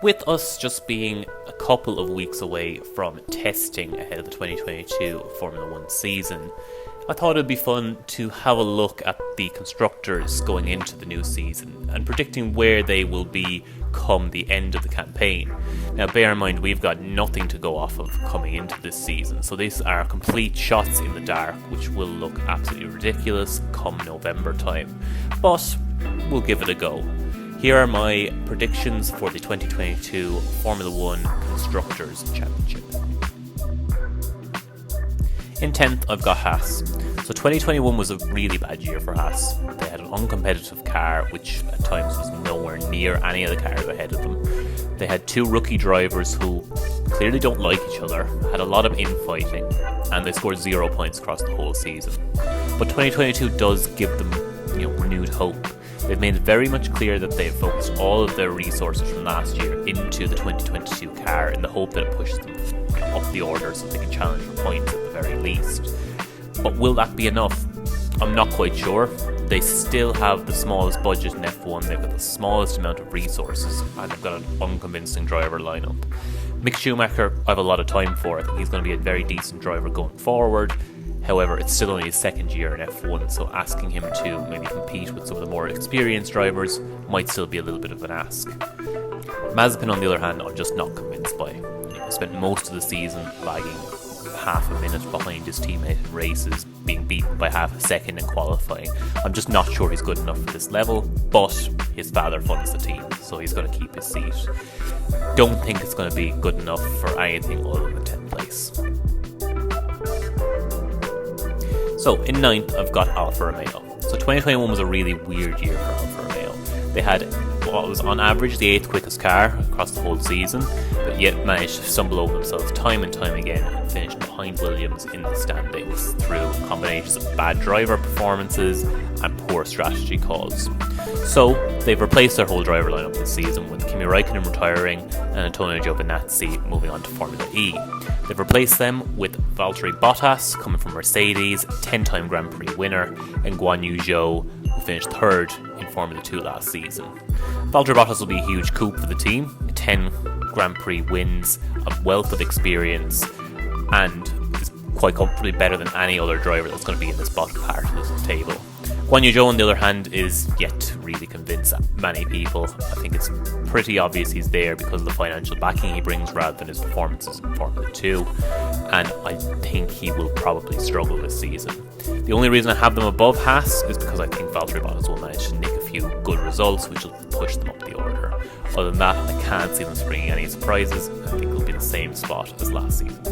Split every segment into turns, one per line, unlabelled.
With us just being a couple of weeks away from testing ahead of the 2022 Formula 1 season, I thought it would be fun to have a look at the constructors going into the new season and predicting where they will be come the end of the campaign. Now bear in mind, we've got nothing to go off of coming into this season, so these are complete shots in the dark which will look absolutely ridiculous come November time, but we'll give it a go. Here are my predictions for the 2022 Formula 1 Constructors Championship. In 10th, I've got Haas. So 2021 was a really bad year for Haas. They had an uncompetitive car, which at times was nowhere near any of the cars ahead of them. They had two rookie drivers who clearly don't like each other, had a lot of infighting, and they scored 0 points across the whole season. But 2022 does give them, renewed hope. They've made it very much clear that they've focused all of their resources from last year into the 2022 car in the hope that it pushes them up the order so they can challenge for points at the very least. But will that be enough? I'm not quite sure. They still have the smallest budget in F1, they've got the smallest amount of resources, and they've got an unconvincing driver lineup. Mick Schumacher, I have a lot of time for. I think he's going to be a very decent driver going forward. However, it's still only his second year in F1, so asking him to maybe compete with some of the more experienced drivers might still be a little bit of an ask. Mazepin, on the other hand, I'm just not convinced by. He spent most of the season lagging half a minute behind his teammate in races, being beaten by half a second in qualifying. I'm just not sure he's good enough for this level, but his father funds the team, so he's going to keep his seat. Don't think it's going to be good enough for anything other than 10th place. So, in 9th, I've got Alfa Romeo. So 2021 was a really weird year for Alfa Romeo. They had what was on average the 8th quickest car across the whole season, but yet managed to stumble over themselves time and time again and finish behind Williams in the standings through combinations of bad driver performances and poor strategy calls. So they've replaced their whole driver lineup this season, with Kimi Räikkönen retiring and Antonio Giovinazzi moving on to Formula E. They've replaced them with Valtteri Bottas, coming from Mercedes, 10-time Grand Prix winner, and Guan Yu Zhou, who finished third in Formula 2 last season. Valtteri Bottas will be a huge coup for the team, 10 Grand Prix wins, a wealth of experience, and is quite comfortably better than any other driver that's going to be in this bottom part of the table. Guan Yu Zhou, on the other hand, is yet to really convince many people. I think it's pretty obvious he's there because of the financial backing he brings rather than his performances in Formula 2, and I think he will probably struggle this season. The only reason I have them above Haas is because I think Valtteri Bottas will manage to nick a few good results which will push them up the order. Other than that, I can't see them springing any surprises. I think it'll be the same spot as last season.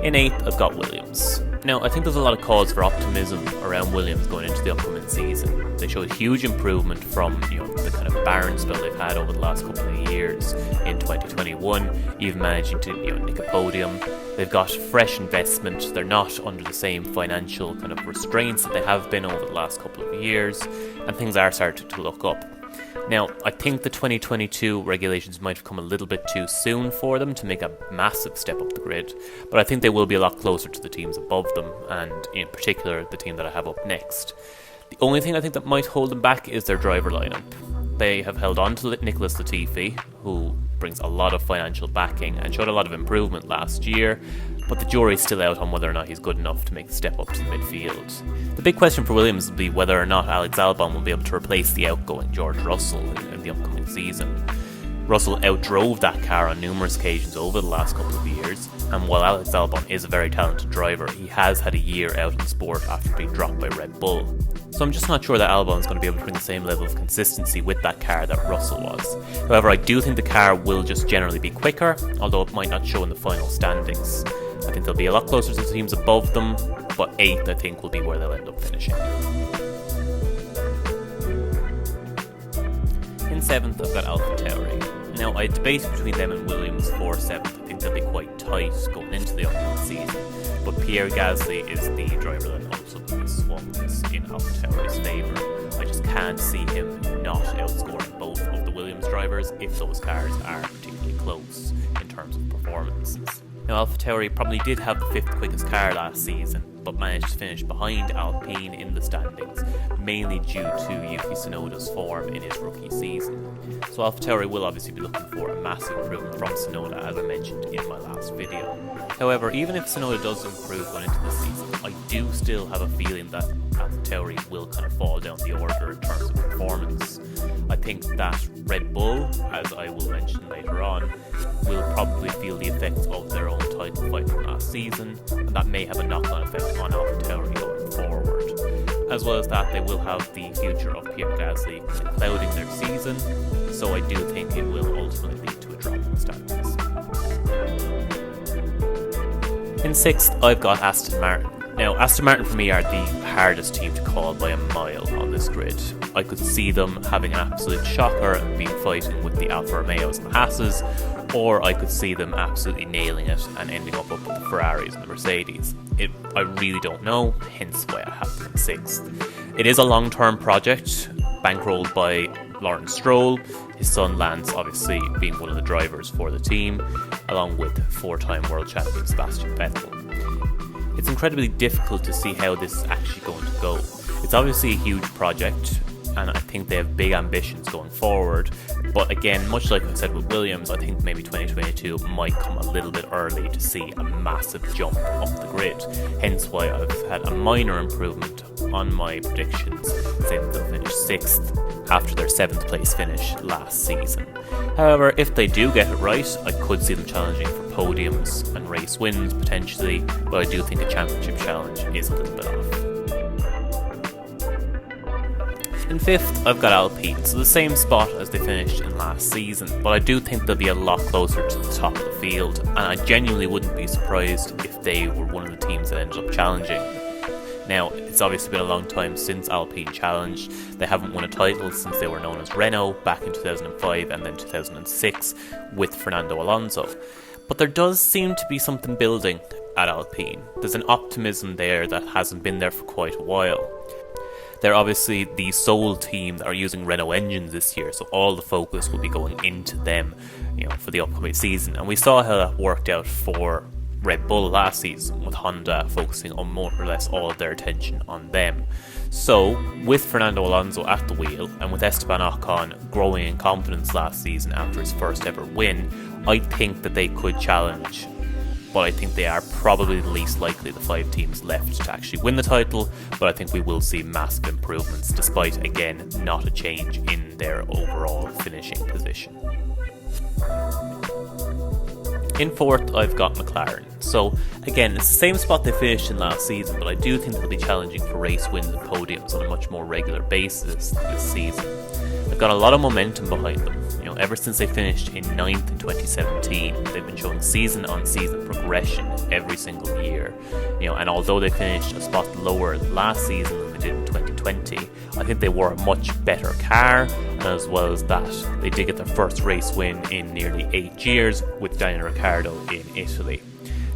In 8th, I've got Williams. Now, I think there's a lot of cause for optimism around Williams going into the upcoming season. They showed huge improvement from the kind of barren spell they've had over the last couple of years in 2021, even managing to nick a podium. They've got fresh investment. They're not under the same financial kind of restraints that they have been over the last couple of years, and things are starting to look up. Now, I think the 2022 regulations might have come a little bit too soon for them to make a massive step up the grid, but I think they will be a lot closer to the teams above them, and in particular the team that I have up next. The only thing I think that might hold them back is their driver lineup. They have held on to Nicholas Latifi, who brings a lot of financial backing and showed a lot of improvement last year, but the jury's still out on whether or not he's good enough to make the step up to the midfield. The big question for Williams will be whether or not Alex Albon will be able to replace the outgoing George Russell in the upcoming season. Russell outdrove that car on numerous occasions over the last couple of years, and while Alex Albon is a very talented driver, he has had a year out in the sport after being dropped by Red Bull. So I'm just not sure that Albon is going to be able to bring the same level of consistency with that car that Russell was. However, I do think the car will just generally be quicker, although it might not show in the final standings. I think they'll be a lot closer to the teams above them, but 8th I think will be where they'll end up finishing. In 7th I've got AlphaTauri. Now, I debate between them and Williams for 7th. I think they'll be quite tight going into the upcoming season, but Pierre Gasly is the driver that ultimately swings in AlphaTauri's favour. I just can't see him not outscoring both of the Williams drivers if those cars are particularly close in terms of performances. Now, AlphaTauri probably did have the 5th quickest car last season, but managed to finish behind Alpine in the standings, mainly due to Yuki Tsunoda's form in his rookie season. So AlphaTauri will obviously be looking for a massive improvement from Tsunoda, as I mentioned in my last video. However, even if Tsunoda does improve going into the season, I do still have a feeling that AlphaTauri will kind of fall down the order in terms of performance. I think that Red Bull, as I will mention later on, will probably feel the effects of their own title fight from last season, and that may have a knock-on effect on AlphaTauri going forward. As well as that, they will have the future of Pierre Gasly clouding their season, so I do think it will ultimately lead to a drop in the standings. In 6th, I've got Aston Martin. Now, Aston Martin for me are the hardest team to call by a mile on this grid. I could see them having an absolute shocker and being fighting with the Alfa Romeos and the Haas's, or I could see them absolutely nailing it and ending up with the Ferraris and the Mercedes. I really don't know, hence why I have them in 6th. It is a long-term project, bankrolled by Lawrence Stroll, his son Lance obviously being one of the drivers for the team, along with 4-time world champion Sebastian Vettel. It's incredibly difficult to see how this is actually going to go. It's obviously a huge project, and I think they have big ambitions going forward. But again, much like I said with Williams, I think maybe 2022 might come a little bit early to see a massive jump up the grid. Hence why I've had a minor improvement on my predictions, saying they'll finish 6th after their 7th place finish last season. However, if they do get it right, I could see them challenging for podiums and race wins potentially, but I do think a championship challenge is a little bit off. In 5th, I've got Alpine, so the same spot as they finished in last season, but I do think they'll be a lot closer to the top of the field, and I genuinely wouldn't be surprised if they were one of the teams that ended up challenging. Now, it's obviously been a long time since Alpine challenged. They haven't won a title since they were known as Renault back in 2005 and then 2006 with Fernando Alonso. But there does seem to be something building at Alpine. There's an optimism there that hasn't been there for quite a while. They're obviously the sole team that are using Renault engines this year, so all the focus will be going into them, for the upcoming season. And we saw how that worked out for Red Bull last season, with Honda focusing on more or less all of their attention on them. So, with Fernando Alonso at the wheel, and with Esteban Ocon growing in confidence last season after his first ever win, I think that they could challenge. But I think they are probably the least likely the 5 teams left to actually win the title, but I think we will see massive improvements despite, again, not a change in their overall finishing position. In 4th, I've got McLaren. So, again, it's the same spot they finished in last season, but I do think they'll be challenging for race wins and podiums on a much more regular basis this season. They've got a lot of momentum behind them. Ever since they finished in 9th in 2017, they've been showing season-on-season progression every single year. And although they finished a spot lower last season than they did in 2020, I think they were a much better car, and as well as that, they did get their first race win in nearly 8 years with Daniel Ricciardo in Italy.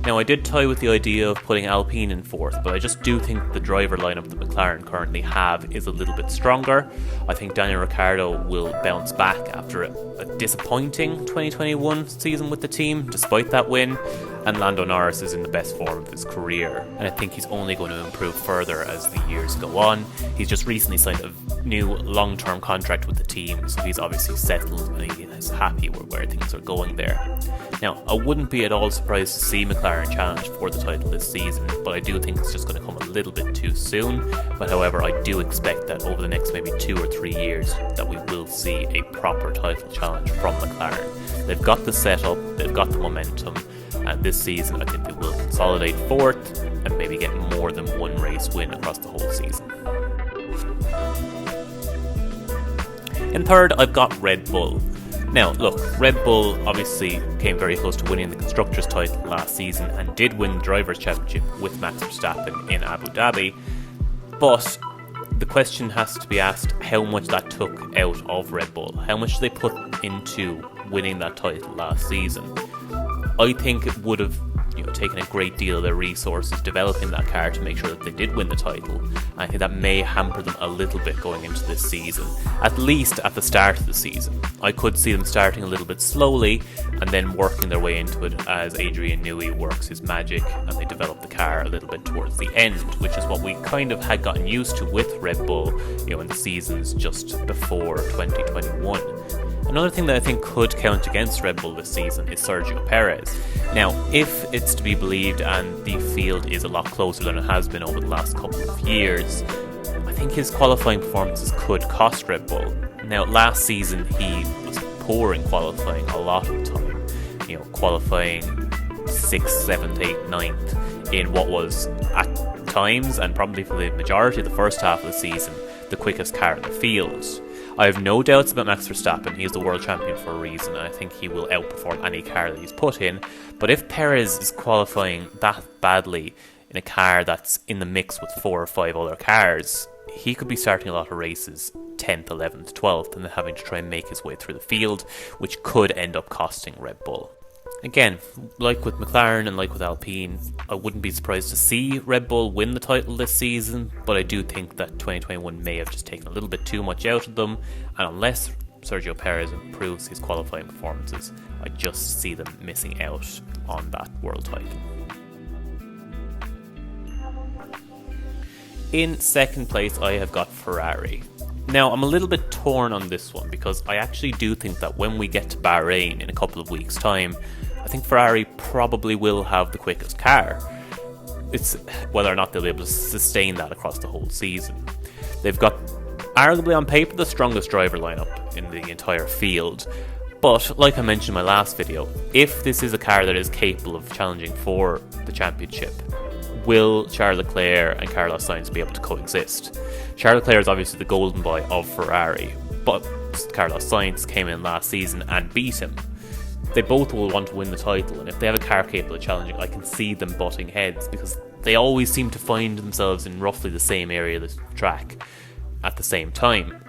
Now, I did toy with the idea of putting Alpine in 4th, but I just do think the driver lineup that McLaren currently have is a little bit stronger. I think Daniel Ricciardo will bounce back after a disappointing 2021 season with the team, despite that win, and Lando Norris is in the best form of his career, and I think he's only going to improve further as the years go on. He's just recently signed a new long-term contract with the team, so he's obviously settled and he is happy with where things are going there. Now, I wouldn't be at all surprised to see McLaren challenge for the title this season, but I do think it's just going to come a little bit too soon. But however, I do expect that over the next maybe 2 or 3 years that we will see a proper title challenge from McLaren. They've got the setup, they've got the momentum, and this season I think they will consolidate 4th and maybe get more than one race win across the whole season. In 3rd, I've got Red Bull. Now, look, Red Bull obviously came very close to winning the Constructors title last season and did win the Drivers' Championship with Max Verstappen in Abu Dhabi. But the question has to be asked how much that took out of Red Bull. How much they put into winning that title last season. I think it would have taken a great deal of their resources developing that car to make sure that they did win the title. And I think that may hamper them a little bit going into this season, at least at the start of the season. I could see them starting a little bit slowly and then working their way into it as Adrian Newey works his magic and they develop the car a little bit towards the end, which is what we kind of had gotten used to with Red Bull, in the seasons just before 2021. Another thing that I think could count against Red Bull this season is Sergio Perez. Now, if it's to be believed and the field is a lot closer than it has been over the last couple of years, I think his qualifying performances could cost Red Bull. Now, last season he was poor in qualifying a lot of the time, qualifying 6th, 7th, 8th, 9th in what was at times, and probably for the majority of the first half of the season, the quickest car in the field. I have no doubts about Max Verstappen. He's the world champion for a reason, and I think he will outperform any car that he's put in. But if Perez is qualifying that badly in a car that's in the mix with 4 or 5 other cars, he could be starting a lot of races 10th, 11th, 12th, and then having to try and make his way through the field, which could end up costing Red Bull. Again, like with McLaren and like with Alpine, I wouldn't be surprised to see Red Bull win the title this season, but I do think that 2021 may have just taken a little bit too much out of them, and unless Sergio Perez improves his qualifying performances, I just see them missing out on that world title. In second place, I have got Ferrari. Now, I'm a little bit torn on this one because I actually do think that when we get to Bahrain in a couple of weeks' time, I think Ferrari probably will have the quickest car. It's whether or not they'll be able to sustain that across the whole season. They've got, arguably on paper, the strongest driver lineup in the entire field. But, like I mentioned in my last video, if this is a car that is capable of challenging for the championship, will Charles Leclerc and Carlos Sainz be able to coexist? Charles Leclerc is obviously the golden boy of Ferrari, but Carlos Sainz came in last season and beat him. They both will want to win the title, and if they have a car capable of challenging, I can see them butting heads because they always seem to find themselves in roughly the same area of the track at the same time.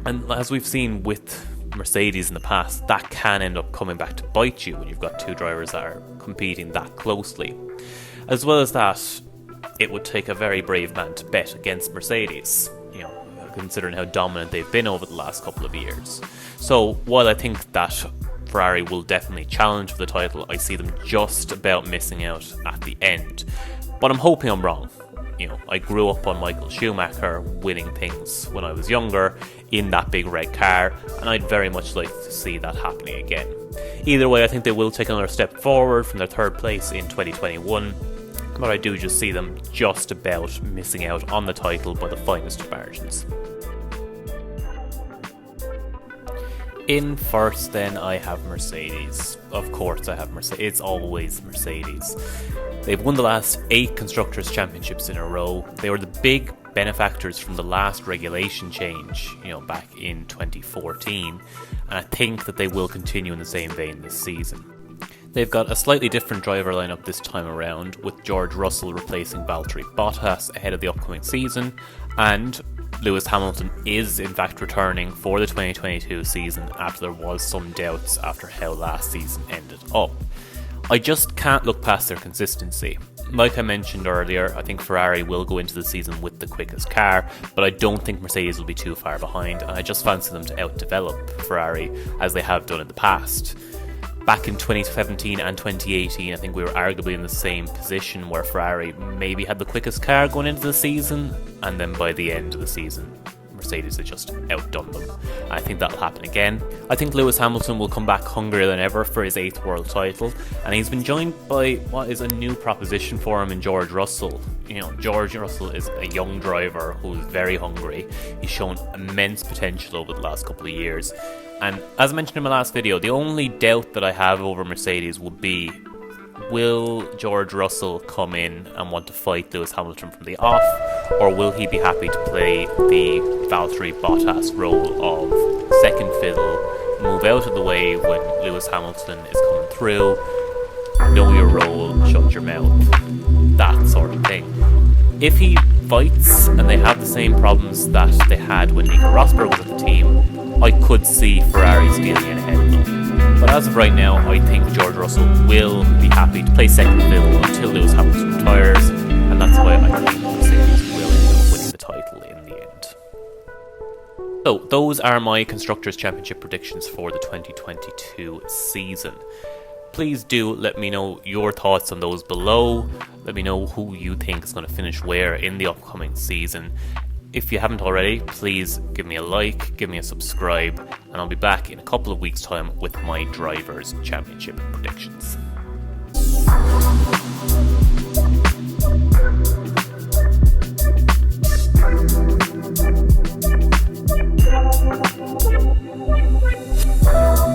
And as we've seen with Mercedes in the past, that can end up coming back to bite you when you've got two drivers that are competing that closely. As well as that, it would take a very brave man to bet against Mercedes, considering how dominant they've been over the last couple of years. So while I think that Ferrari will definitely challenge for the title, I see them just about missing out at the end. But I'm hoping I'm wrong. I grew up on Michael Schumacher winning things when I was younger in that big red car, and I'd very much like to see that happening again. Either way, I think they will take another step forward from their third place in 2021, but I do just see them just about missing out on the title by the finest of margins. In first, then, I have Mercedes. Of course I have Mercedes. It's always Mercedes. They've won the last 8 Constructors' Championships in a row. They were the big benefactors from the last regulation change, back in 2014. And I think that they will continue in the same vein this season. They've got a slightly different driver lineup this time around, with George Russell replacing Valtteri Bottas ahead of the upcoming season, and Lewis Hamilton is in fact returning for the 2022 season after there was some doubts after how last season ended up. I just can't look past their consistency. Like I mentioned earlier, I think Ferrari will go into the season with the quickest car, but I don't think Mercedes will be too far behind, and I just fancy them to outdevelop Ferrari as they have done in the past. Back in 2017 and 2018, I think we were arguably in the same position where Ferrari maybe had the quickest car going into the season, and then by the end of the season, Mercedes had just outdone them. I think that'll happen again. I think Lewis Hamilton will come back hungrier than ever for his 8th world title, and he's been joined by what is a new proposition for him in George Russell. George Russell is a young driver who's very hungry. He's shown immense potential over the last couple of years. And as I mentioned in my last video, the only doubt that I have over Mercedes would be, will George Russell come in and want to fight Lewis Hamilton from the off, or will he be happy to play the Valtteri Bottas role of second fiddle, move out of the way when Lewis Hamilton is coming through, know your role, shut your mouth, that sort of thing. If he fights and they have the same problems that they had when Nico Rosberg was at the team, I could see Ferrari stealing in ahead of them. But as of right now, I think George Russell will be happy to play second fiddle until Lewis Hamilton retires, and that's why I think Mercedes will end up winning the title in the end. So, those are my Constructors' Championship predictions for the 2022 season. Please do let me know your thoughts on those below. Let me know who you think is going to finish where in the upcoming season. If you haven't already, please give me a like, give me a subscribe, and I'll be back in a couple of weeks' time with my Drivers' Championship predictions.